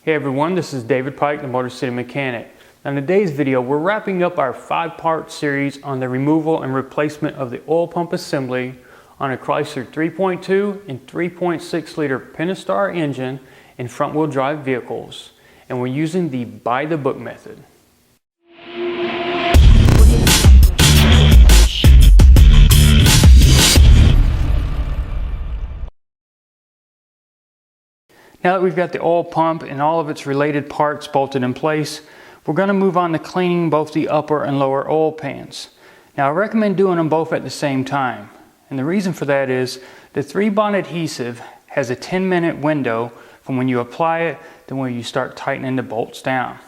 Hey everyone, this is David Pike, the Motorcity Mechanic. Now in today's video, we're wrapping up our 5-part series on the removal and replacement of the oil pump assembly on a Chrysler 3.2 and 3.6 liter Pentastar engine in front-wheel drive vehicles. And we're using the by-the-book method. Now that we've got the oil pump and all of its related parts bolted in place, we're going to move on to cleaning both the upper and lower oil pans. Now I recommend doing them both at the same time. And the reason for that is the 3-bond adhesive has a 10-minute window from when you apply it to when you start tightening the bolts down.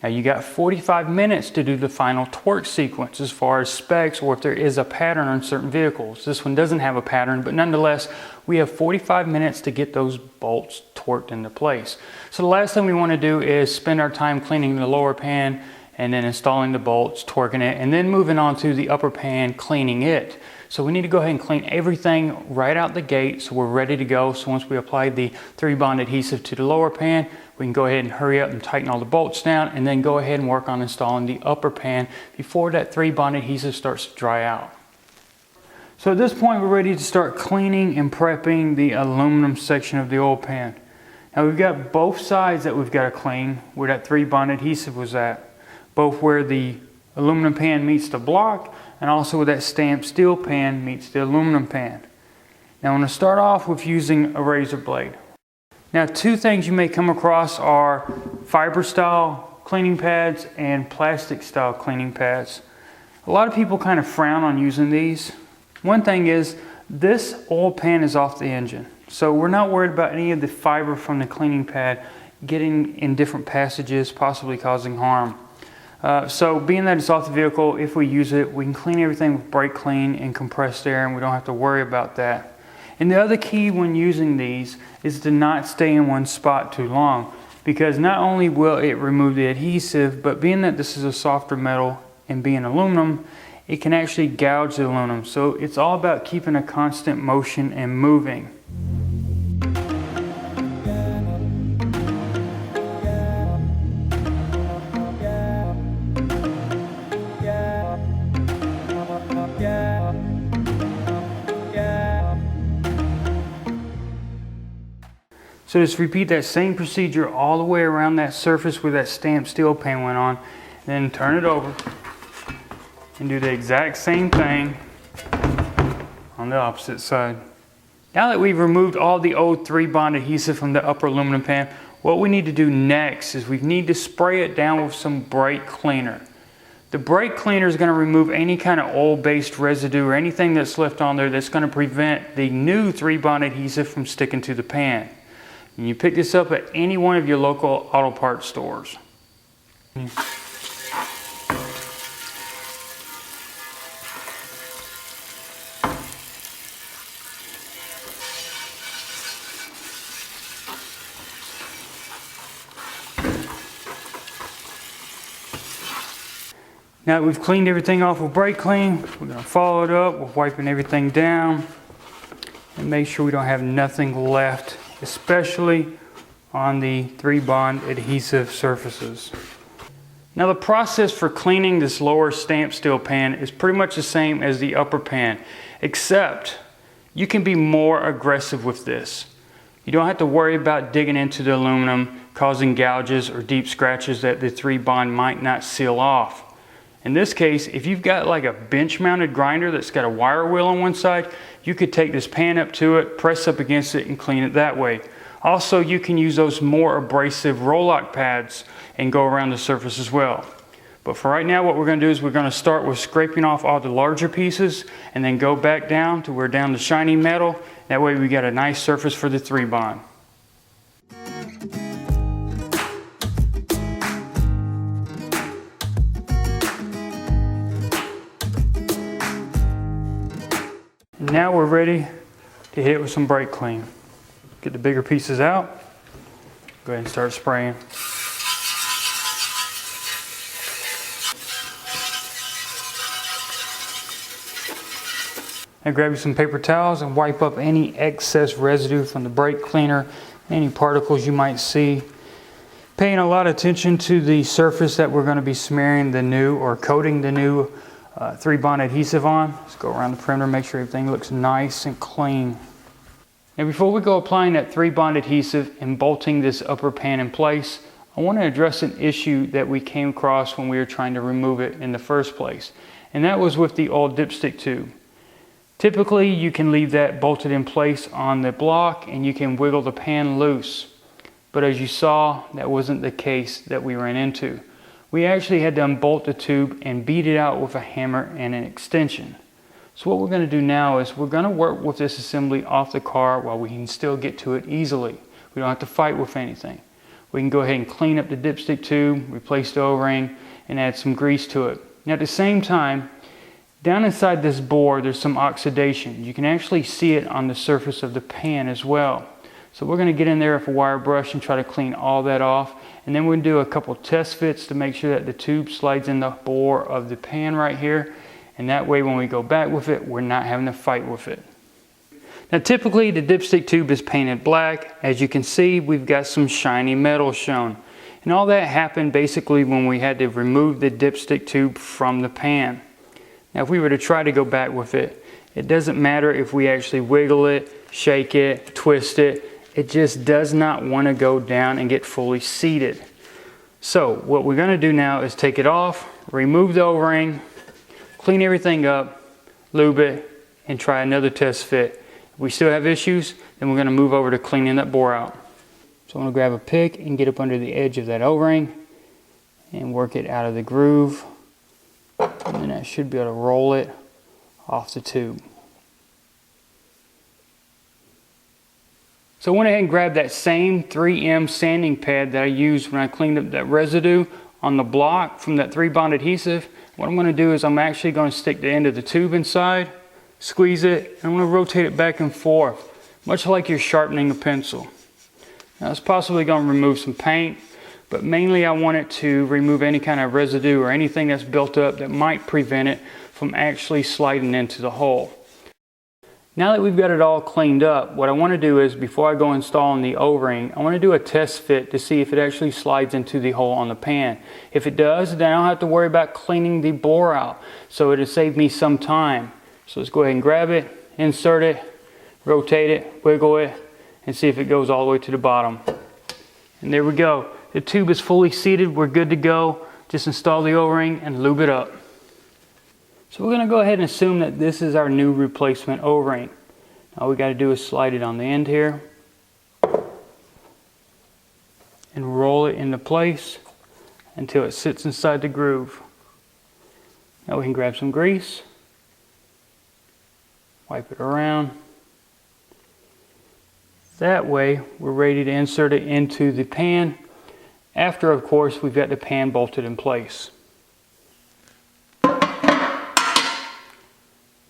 Now you got 45 minutes to do the final torque sequence as far as specs or if there is a pattern on certain vehicles. This one doesn't have a pattern, but nonetheless, we have 45 minutes to get those bolts torqued into place. So the last thing we want to do is spend our time cleaning the lower pan and then installing the bolts, torquing it, and then moving on to the upper pan, cleaning it. So we need to go ahead and clean everything right out the gate so we're ready to go. So once we apply the 3-bond adhesive to the lower pan, we can go ahead and hurry up and tighten all the bolts down and then go ahead and work on installing the upper pan before that 3-bond adhesive starts to dry out. So at this point, we're ready to start cleaning and prepping the aluminum section of the oil pan. Now we've got both sides that we've got to clean where that 3-bond adhesive was at. Both where the aluminum pan meets the block and also where that stamped steel pan meets the aluminum pan. Now I'm going to start off with using a razor blade. Now 2 things you may come across are fiber style cleaning pads and plastic style cleaning pads. A lot of people kind of frown on using these. One thing is this oil pan is off the engine, so we're not worried about any of the fiber from the cleaning pad getting in different passages, possibly causing harm. So being that it's off the vehicle, if we use it, we can clean everything with brake clean and compressed air, and we don't have to worry about that. And the other key when using these is to not stay in one spot too long, because not only will it remove the adhesive, but being that this is a softer metal and being aluminum, it can actually gouge the aluminum. So it's all about keeping a constant motion and moving. So just repeat that same procedure all the way around that surface where that stamped steel pan went on, then turn it over and do the exact same thing on the opposite side. Now that we've removed all the old 3-bond adhesive from the upper aluminum pan, what we need to do next is we need to spray it down with some brake cleaner. The brake cleaner is going to remove any kind of oil-based residue or anything that's left on there that's going to prevent the new 3-bond adhesive from sticking to the pan. And you pick this up at any one of your local auto parts stores. Now that we've cleaned everything off with brake clean, we're going to follow it up with wiping everything down and make sure we don't have nothing left, especially on the 3-bond adhesive surfaces. Now the process for cleaning this lower stamped steel pan is pretty much the same as the upper pan, except you can be more aggressive with this. You don't have to worry about digging into the aluminum, causing gouges or deep scratches that the 3-bond might not seal off. In this case, if you've got like a bench mounted grinder that's got a wire wheel on one side, you could take this pan up to it, press up against it and clean it that way. Also, you can use those more abrasive roll-lock pads and go around the surface as well. But for right now, what we're going to do is we're going to start with scraping off all the larger pieces and then go back down to where down the shiny metal. That way we got a nice surface for the 3-bond. Now we're ready to hit it with some brake clean. Get the bigger pieces out. Go ahead and start spraying. Now grab you some paper towels and wipe up any excess residue from the brake cleaner, any particles you might see. Paying a lot of attention to the surface that we're going to be smearing the new or coating the new 3-bond adhesive on. Let's go around the perimeter, make sure everything looks nice and clean. Now before we go applying that 3-bond adhesive and bolting this upper pan in place, I want to address an issue that we came across when we were trying to remove it in the first place. And that was with the old dipstick tube. Typically you can leave that bolted in place on the block and you can wiggle the pan loose. But as you saw, that wasn't the case that we ran into. We actually had to unbolt the tube and beat it out with a hammer and an extension. So what we're going to do now is we're going to work with this assembly off the car while we can still get to it easily. We don't have to fight with anything. We can go ahead and clean up the dipstick tube, replace the O-ring, and add some grease to it. Now at the same time, down inside this bore there's some oxidation. You can actually see it on the surface of the pan as well. So we're going to get in there with a wire brush and try to clean all that off. And then we're going to do a couple test fits to make sure that the tube slides in the bore of the pan right here. And that way when we go back with it, we're not having to fight with it. Now typically the dipstick tube is painted black. As you can see, we've got some shiny metal shown. And all that happened basically when we had to remove the dipstick tube from the pan. Now if we were to try to go back with it, it doesn't matter if we actually wiggle it, shake it, twist it. It just does not want to go down and get fully seated. So what we're going to do now is take it off, remove the O-ring, clean everything up, lube it, and try another test fit. If we still have issues, then we're going to move over to cleaning that bore out. So I'm going to grab a pick and get up under the edge of that O-ring and work it out of the groove. And then I should be able to roll it off the tube. So I went ahead and grabbed that same 3M sanding pad that I used when I cleaned up that residue on the block from that 3-bond adhesive. What I'm going to do is I'm actually going to stick the end of the tube inside, squeeze it, and I'm going to rotate it back and forth, much like you're sharpening a pencil. Now it's possibly going to remove some paint, but mainly I want it to remove any kind of residue or anything that's built up that might prevent it from actually sliding into the hole. Now that we've got it all cleaned up, what I want to do is before I go installing the O-ring, I want to do a test fit to see if it actually slides into the hole on the pan. If it does, then I don't have to worry about cleaning the bore out. So it'll save me some time. So let's go ahead and grab it, insert it, rotate it, wiggle it, and see if it goes all the way to the bottom. And there we go. The tube is fully seated. We're good to go. Just install the O-ring and lube it up. So we're going to go ahead and assume that this is our new replacement O-ring. All we got to do is slide it on the end here and roll it into place until it sits inside the groove. Now we can grab some grease, wipe it around. That way we're ready to insert it into the pan after, of course, we've got the pan bolted in place.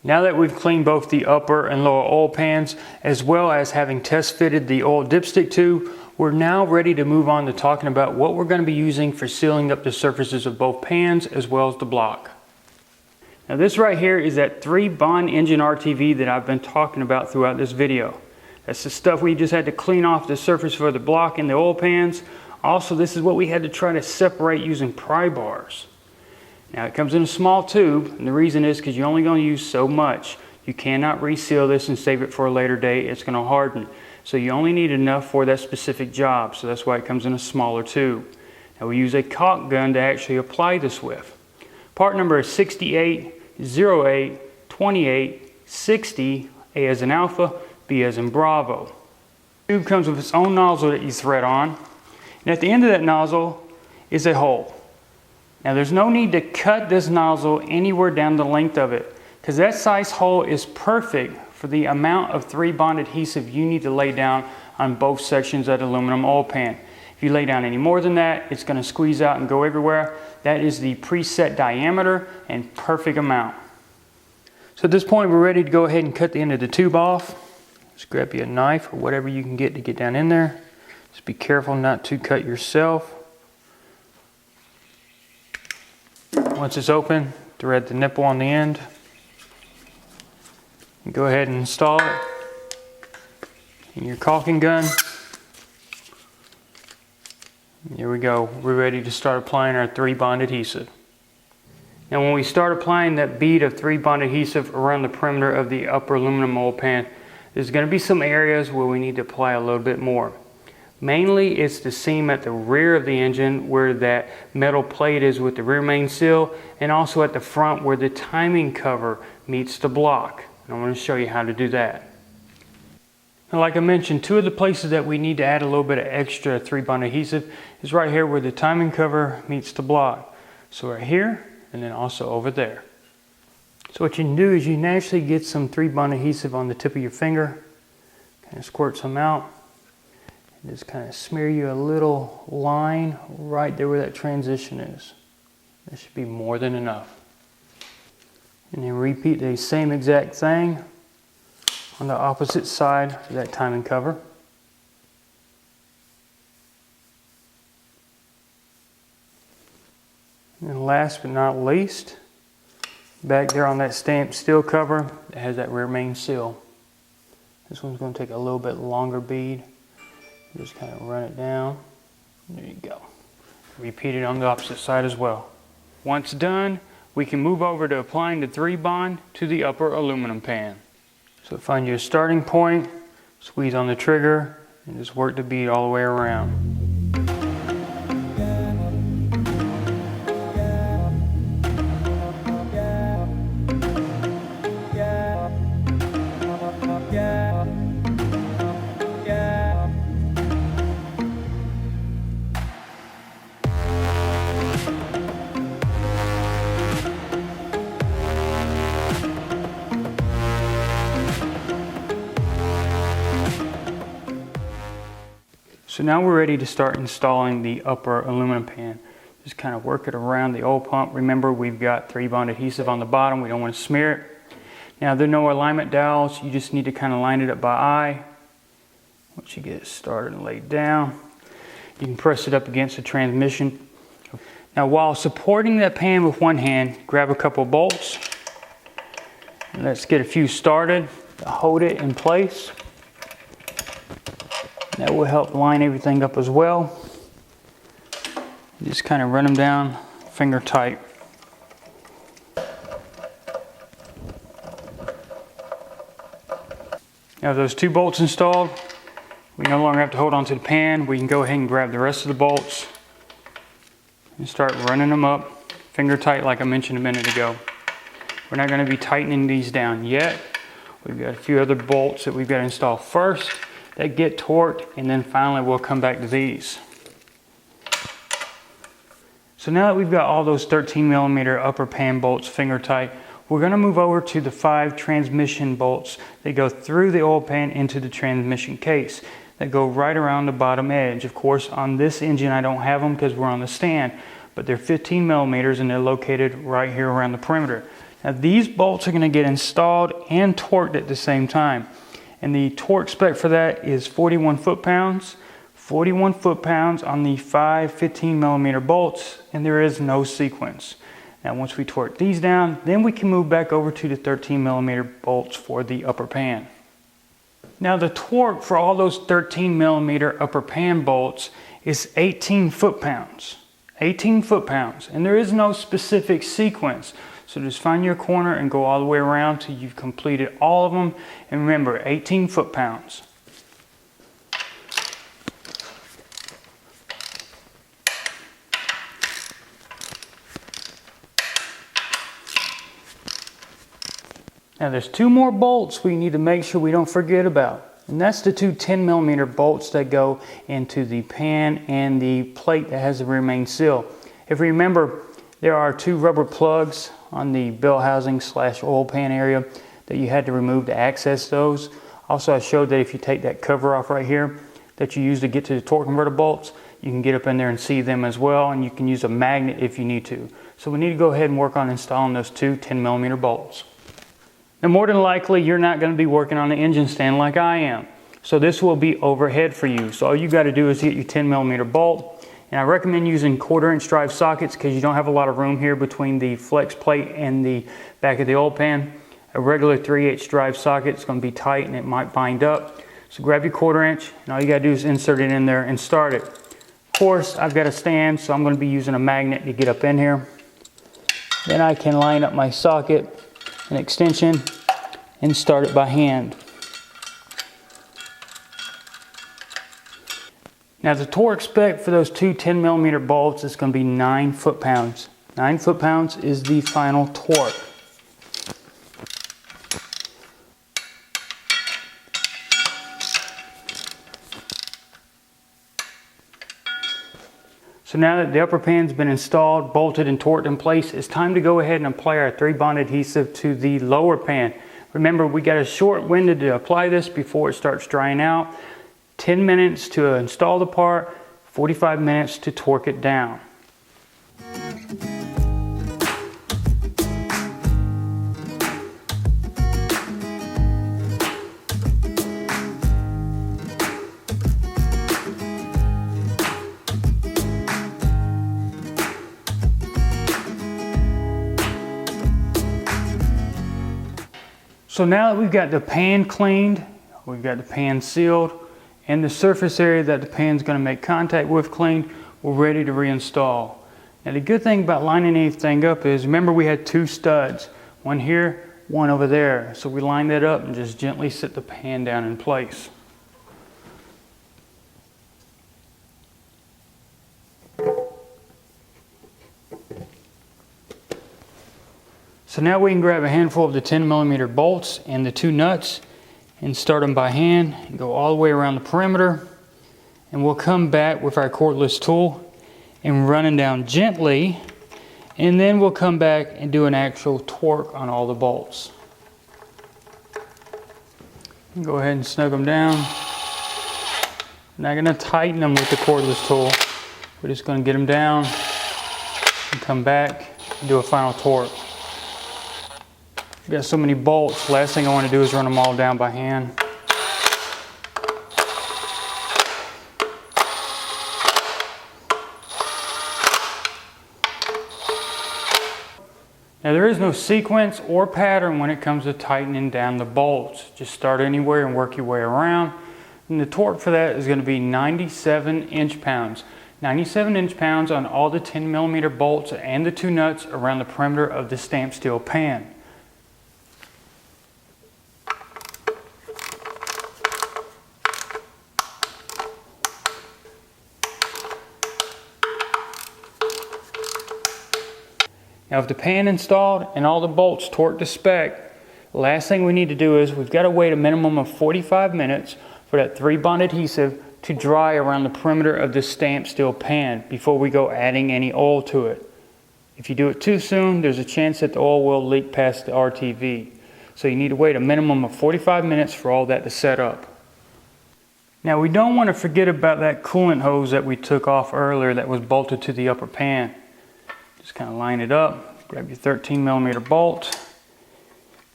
Now that we've cleaned both the upper and lower oil pans, as well as having test fitted the oil dipstick tube, we're now ready to move on to talking about what we're going to be using for sealing up the surfaces of both pans as well as the block. Now this right here is that 3-bond engine RTV that I've been talking about throughout this video. That's the stuff we just had to clean off the surface for the block and the oil pans. Also, this is what we had to try to separate using pry bars. Now it comes in a small tube, and the reason is because you're only going to use so much. You cannot reseal this and save it for a later date. It's going to harden. So you only need enough for that specific job. So that's why it comes in a smaller tube. Now we use a caulk gun to actually apply this with. Part number is 68082860, A as in Alpha, B as in Bravo. The tube comes with its own nozzle that you thread on. And at the end of that nozzle is a hole. Now there's no need to cut this nozzle anywhere down the length of it, because that size hole is perfect for the amount of 3-bond adhesive you need to lay down on both sections of the aluminum oil pan. If you lay down any more than that, it's going to squeeze out and go everywhere. That is the preset diameter and perfect amount. So at this point we're ready to go ahead and cut the end of the tube off. Just grab you a knife or whatever you can get to get down in there. Just be careful not to cut yourself. Once it's open, thread the nipple on the end. And go ahead and install it in your caulking gun. Here we go. We're ready to start applying our 3-bond adhesive. Now when we start applying that bead of 3-bond adhesive around the perimeter of the upper aluminum oil pan, there's going to be some areas where we need to apply a little bit more. Mainly it's the seam at the rear of the engine where that metal plate is with the rear main seal, and also at the front where the timing cover meets the block. And I want to show you how to do that. Now, like I mentioned, two of the places that we need to add a little bit of extra 3-bond adhesive is right here where the timing cover meets the block. So right here, and then also over there. So what you can do is you naturally get some 3-bond adhesive on the tip of your finger, kind of squirt some out, and just kind of smear you a little line right there where that transition is. That should be more than enough. And then repeat the same exact thing on the opposite side of that timing cover. And last but not least, back there on that stamped steel cover that has that rear main seal. This one's going to take a little bit longer bead. Just kind of run it down. There you go. Repeat it on the opposite side as well. Once done, we can move over to applying the 3-bond to the upper aluminum pan. So find your starting point, squeeze on the trigger, and just work the bead all the way around. So now we're ready to start installing the upper aluminum pan. Just kind of work it around the oil pump. Remember, we've got 3-bond adhesive on the bottom. We don't want to smear it. Now there are no alignment dowels. You just need to kind of line it up by eye. Once you get it started and laid down, you can press it up against the transmission. Now while supporting that pan with one hand, grab a couple bolts. And let's get a few started to hold it in place. That will help line everything up as well. Just kind of run them down finger tight. Now those 2 bolts installed, we no longer have to hold on to the pan. We can go ahead and grab the rest of the bolts and start running them up finger tight like I mentioned a minute ago. We're not going to be tightening these down yet. We've got a few other bolts that we've got to install first that get torqued, and then finally we'll come back to these. So now that we've got all those 13mm upper pan bolts finger tight, we're going to move over to the 5 transmission bolts that go through the oil pan into the transmission case that go right around the bottom edge. Of course, on this engine I don't have them because we're on the stand, but they're 15mm and they're located right here around the perimeter. Now these bolts are going to get installed and torqued at the same time. And the torque spec for that is 41 foot-pounds. 41 foot-pounds on the 5 15mm bolts, and there is no sequence. Now once we torque these down, then we can move back over to the 13mm bolts for the upper pan. Now the torque for all those 13mm upper pan bolts is 18 foot-pounds. 18 foot-pounds, and there is no specific sequence. So just find your corner and go all the way around till you've completed all of them. And remember, 18 foot-pounds. Now there's 2 more bolts we need to make sure we don't forget about. And that's the 2 10mm bolts that go into the pan and the plate that has the rear main seal. If you remember, there are 2 rubber plugs on the belt housing / oil pan area that you had to remove to access those. Also, I showed that if you take that cover off right here that you use to get to the torque converter bolts, you can get up in there and see them as well, and you can use a magnet if you need to. So we need to go ahead and work on installing those 2 10mm bolts. Now more than likely you're not going to be working on the engine stand like I am. So this will be overhead for you. So all you got to do is get your 10mm bolt. And I recommend using 1/4" drive sockets because you don't have a lot of room here between the flex plate and the back of the oil pan. A regular 3/8 drive socket is going to be tight and it might bind up. So grab your 1/4", and all you got to do is insert it in there and start it. Of course, I've got a stand, so I'm going to be using a magnet to get up in here. Then I can line up my socket and extension and start it by hand. Now the torque spec for those two 10mm bolts is going to be 9 foot-pounds. 9 foot-pounds is the final torque. So now that the upper pan's been installed, bolted, and torqued in place, it's time to go ahead and apply our 3-bond adhesive to the lower pan. Remember, we got a short window to apply this before it starts drying out. 10 minutes to install the part, 45 minutes to torque it down. So now that we've got the pan cleaned, we've got the pan sealed, and the surface area that the pan's going to make contact with cleaned, we're ready to reinstall. Now the good thing about lining anything up is, remember we had 2 studs, one here, one over there. So we line that up and just gently sit the pan down in place. So now we can grab a handful of the 10mm bolts and the 2 nuts and start them by hand and go all the way around the perimeter. And we'll come back with our cordless tool and run them down gently, and then we'll come back and do an actual torque on all the bolts. Go ahead and snug them down. I'm not going to tighten them with the cordless tool. We're just going to get them down and come back and do a final torque. We've got so many bolts, last thing I want to do is run them all down by hand. Now there is no sequence or pattern when it comes to tightening down the bolts. Just start anywhere and work your way around. And the torque for that is going to be 97 inch-pounds. 97 inch-pounds on all the 10mm bolts and the 2 nuts around the perimeter of the stamped steel pan. Now with the pan installed and all the bolts torqued to spec, the last thing we need to do is we've got to wait a minimum of 45 minutes for that 3-bond adhesive to dry around the perimeter of the stamped steel pan before we go adding any oil to it. If you do it too soon, there's a chance that the oil will leak past the RTV. So you need to wait a minimum of 45 minutes for all that to set up. Now we don't want to forget about that coolant hose that we took off earlier that was bolted to the upper pan. Just kind of line it up, grab your 13mm bolt,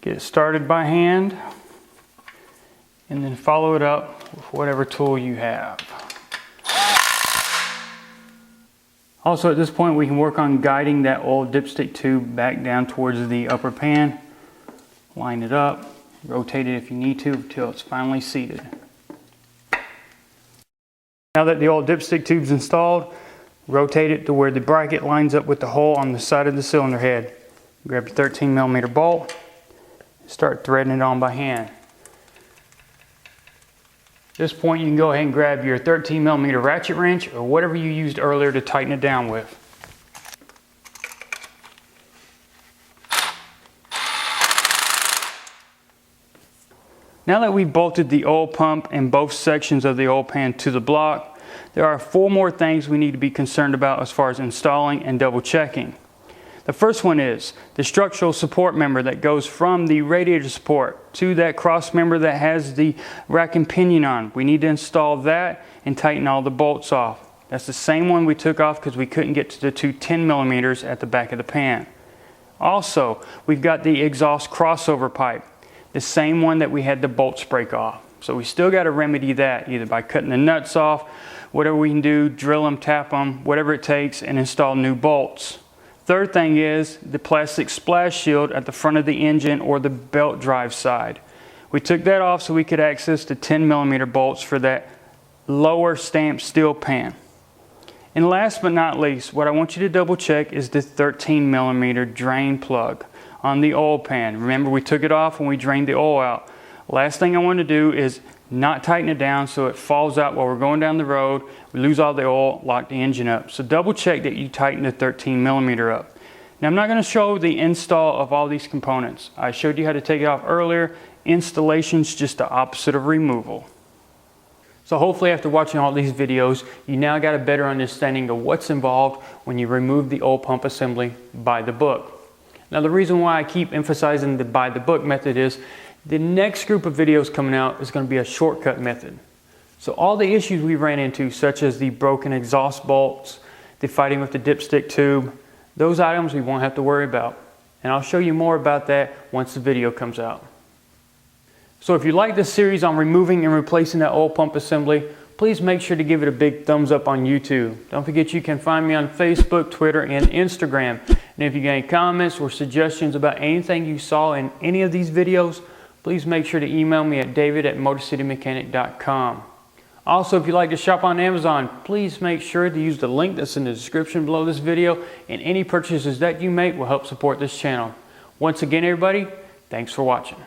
get it started by hand, and then follow it up with whatever tool you have. Also at this point we can work on guiding that old dipstick tube back down towards the upper pan. Line it up, rotate it if you need to until it's finally seated. Now that the old dipstick tube's installed, rotate it to where the bracket lines up with the hole on the side of the cylinder head. Grab your 13mm bolt, start threading it on by hand. At this point you can go ahead and grab your 13mm ratchet wrench or whatever you used earlier to tighten it down with. Now that we've bolted the oil pump and both sections of the oil pan to the block, there are 4 more things we need to be concerned about as far as installing and double checking. The first one is the structural support member that goes from the radiator support to that cross member that has the rack and pinion on. We need to install that and tighten all the bolts off. That's the same one we took off because we couldn't get to the 2 10mm at the back of the pan. Also, we've got the exhaust crossover pipe, the same one that we had the bolts break off. So we still got to remedy that either by cutting the nuts off, whatever we can do, drill them, tap them, whatever it takes, and install new bolts. Third thing is the plastic splash shield at the front of the engine or the belt drive side. We took that off so we could access the 10mm bolts for that lower stamped steel pan. And last but not least, what I want you to double check is the 13mm drain plug on the oil pan. Remember, we took it off when we drained the oil out. Last thing I want to do is not tighten it down so it falls out while we're going down the road. We lose all the oil, lock the engine up. So double check that you tighten the 13mm up. Now I'm not going to show the install of all these components. I showed you how to take it off earlier. Installation's just the opposite of removal. So hopefully after watching all these videos, you now got a better understanding of what's involved when you remove the oil pump assembly by the book. Now the reason why I keep emphasizing the by the book method is the next group of videos coming out is going to be a shortcut method. So all the issues we ran into, such as the broken exhaust bolts, the fighting with the dipstick tube, those items we won't have to worry about. And I'll show you more about that once the video comes out. So if you like this series on removing and replacing that oil pump assembly, please make sure to give it a big thumbs up on YouTube. Don't forget you can find me on Facebook, Twitter, and Instagram. And if you got any comments or suggestions about anything you saw in any of these videos, please make sure to email me at david@motorcitymechanic.com. Also, if you'd like to shop on Amazon, please make sure to use the link that's in the description below this video, and any purchases that you make will help support this channel. Once again, everybody, thanks for watching.